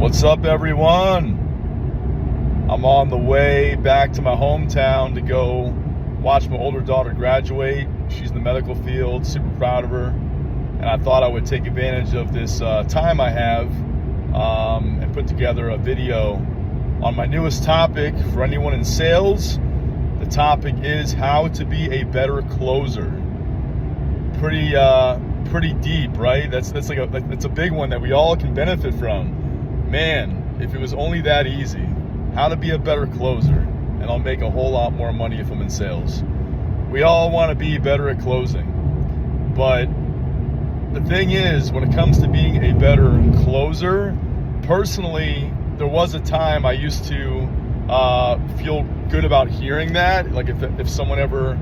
What's up, everyone? I'm on the way back to my hometown to go watch my older daughter graduate. She's in the medical field, super proud of her. And I thought I would take advantage of this time I have and put together a video on my newest topic for anyone in sales. The topic is how to be a better closer. Pretty deep, right? That's a big one that we all can benefit from. Man, if it was only that easy, how to be a better closer, and I'll make a whole lot more money if I'm in sales. We all want to be better at closing, but the thing is, when it comes to being a better closer, personally, there was a time I used to feel good about hearing that. Like if someone ever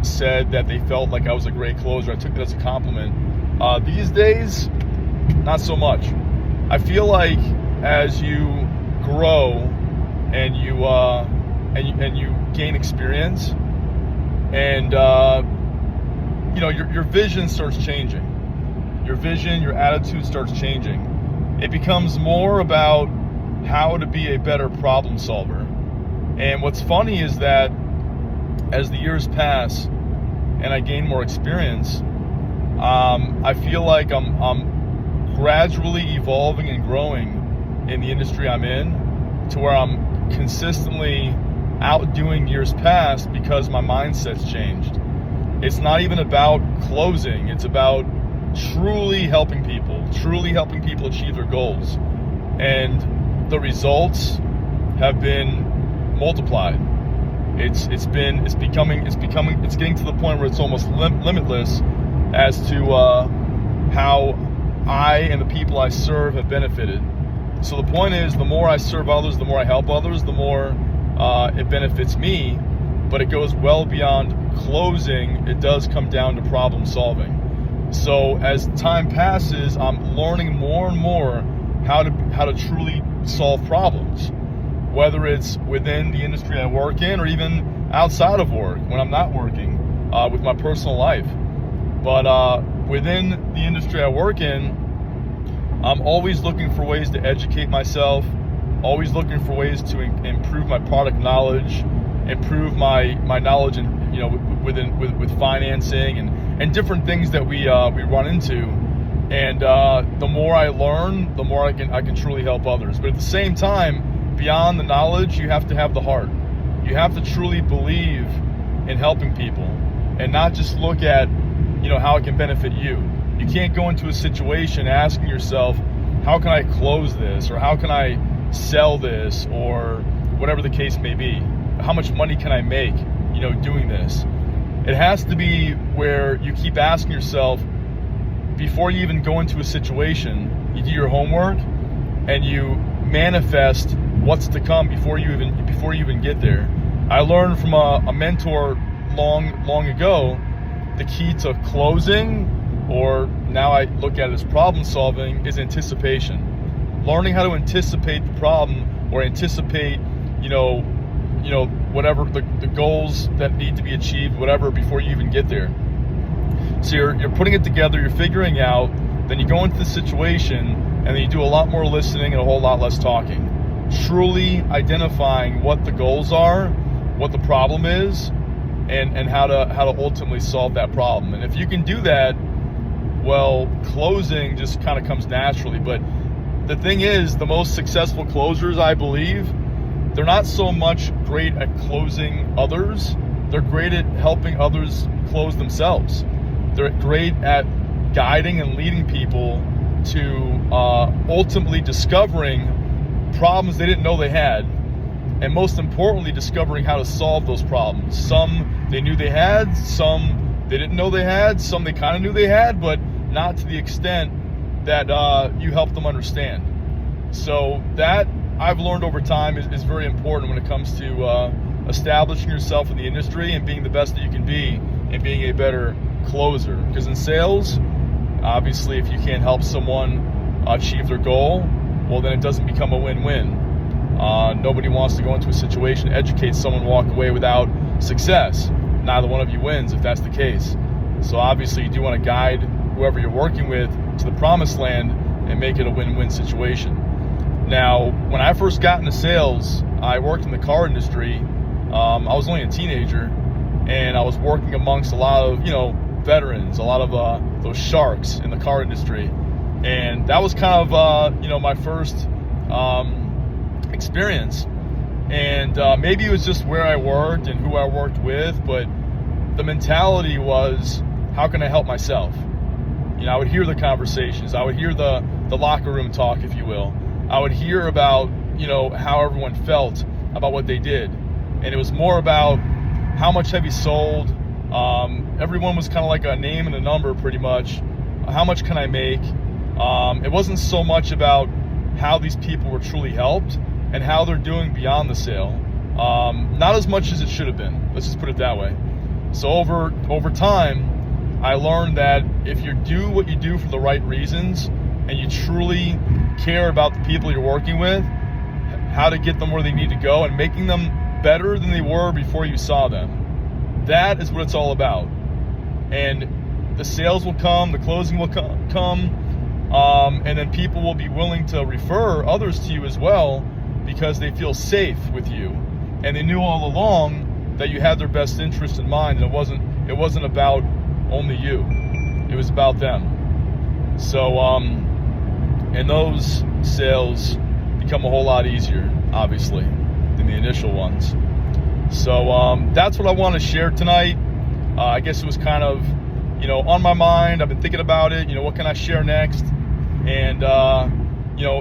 said that they felt like I was a great closer, I took that as a compliment. These days, not so much. I feel like as you grow and you gain experience, and your vision starts changing. Your vision, your attitude starts changing. It becomes more about how to be a better problem solver. And what's funny is that as the years pass and I gain more experience, I feel like I'm gradually evolving and growing in the industry I'm in to where I'm consistently outdoing years past because my mindset's changed. It's not even about closing. It's about truly helping people achieve their goals. And the results have been multiplied. It's getting to the point where it's almost limitless as to how I and the people I serve have benefited. So the point is, the more I serve others, the more I help others, the more it benefits me. But it goes well beyond closing. It does come down to problem solving. So as time passes, I'm learning more and more how to truly solve problems, whether it's within the industry I work in or even outside of work when I'm not working with my personal life. But within the industry I work in, I'm always looking for ways to educate myself, always looking for ways to improve my product knowledge, improve my knowledge in, with financing and different things that we run into. And the more I learn, the more I can truly help others. But at the same time, beyond the knowledge, you have to have the heart. You have to truly believe in helping people and not just look at how it can benefit you. You can't go into a situation asking yourself, how can I close this, or how can I sell this, or whatever the case may be. How much money can I make, doing this? It has to be where you keep asking yourself, before you even go into a situation, you do your homework and you manifest what's to come before you even get there. I learned from a mentor long ago, the key to closing, or now I look at it as problem solving, is anticipation. Learning how to anticipate the problem, or anticipate, whatever the goals that need to be achieved, whatever, before you even get there. So you're putting it together, you're figuring out, then you go into the situation, and then you do a lot more listening and a whole lot less talking. Truly identifying what the goals are, what the problem is, and how to ultimately solve that problem. And if you can do that, well, closing just kind of comes naturally. But the thing is, the most successful closers, I believe, they're not so much great at closing others. They're great at helping others close themselves. They're great at guiding and leading people to ultimately discovering problems they didn't know they had, and most importantly, discovering how to solve those problems. Some they knew they had, some they didn't know they had, some they kind of knew they had, but not to the extent that you helped them understand. So that, I've learned over time, is very important when it comes to establishing yourself in the industry and being the best that you can be and being a better closer. Because in sales, obviously, if you can't help someone achieve their goal, well, then it doesn't become a win-win. Nobody wants to go into a situation, educate someone, walk away without success. Neither one of you wins if that's the case. So obviously you do want to guide whoever you're working with to the promised land and make it a win-win situation. Now, when I first got into sales, I worked in the car industry. I was only a teenager, and I was working amongst a lot of, veterans, a lot of those sharks in the car industry. And that was kind of, my first experience. And maybe it was just where I worked and who I worked with, but the mentality was, how can I help myself? I would hear the conversations. I would hear the locker room talk, if you will. I would hear about, how everyone felt about what they did. And it was more about how much have you sold. Everyone was kind of like a name and a number pretty much. How much can I make? It wasn't so much about how these people were truly helped and how they're doing beyond the sale. Not as much as it should have been. Let's just put it that way. So over time, I learned that if you do what you do for the right reasons and you truly care about the people you're working with, how to get them where they need to go and making them better than they were before you saw them. That is what it's all about. And the sales will come, the closing will come, and then people will be willing to refer others to you as well because they feel safe with you. And they knew all along that you had their best interest in mind, and it wasn't about only you. It was about them. So, and those sales become a whole lot easier, obviously, than the initial ones. So that's what I want to share tonight. I guess it was kind of, on my mind. I've been thinking about it. What can I share next? And,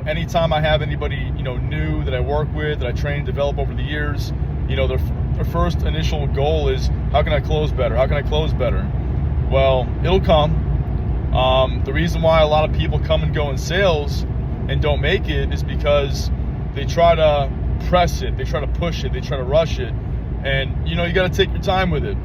anytime I have anybody, new that I work with, that I train and develop over the years, their first initial goal is, how can I close better? How can I close better? Well, it'll come. The reason why a lot of people come and go in sales and don't make it is because they try to press it, they try to push it, they try to rush it. And, you got to take your time with it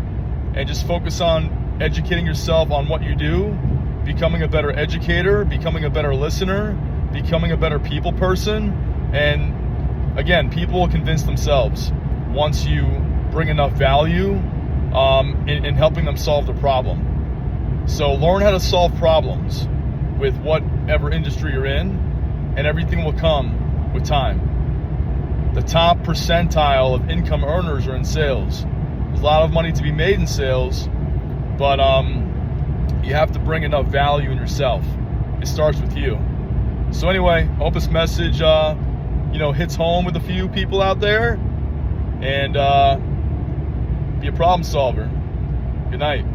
and just focus on educating yourself on what you do, becoming a better educator, becoming a better listener, becoming a better people person. And again, people will convince themselves once you bring enough value in helping them solve the problem. So learn how to solve problems with whatever industry you're in, and everything will come with time. The top percentile of income earners are in sales. There's a lot of money to be made in sales, but you have to bring enough value in yourself. It starts with you. So anyway, I hope this message hits home with a few people out there, and be a problem solver. Good night.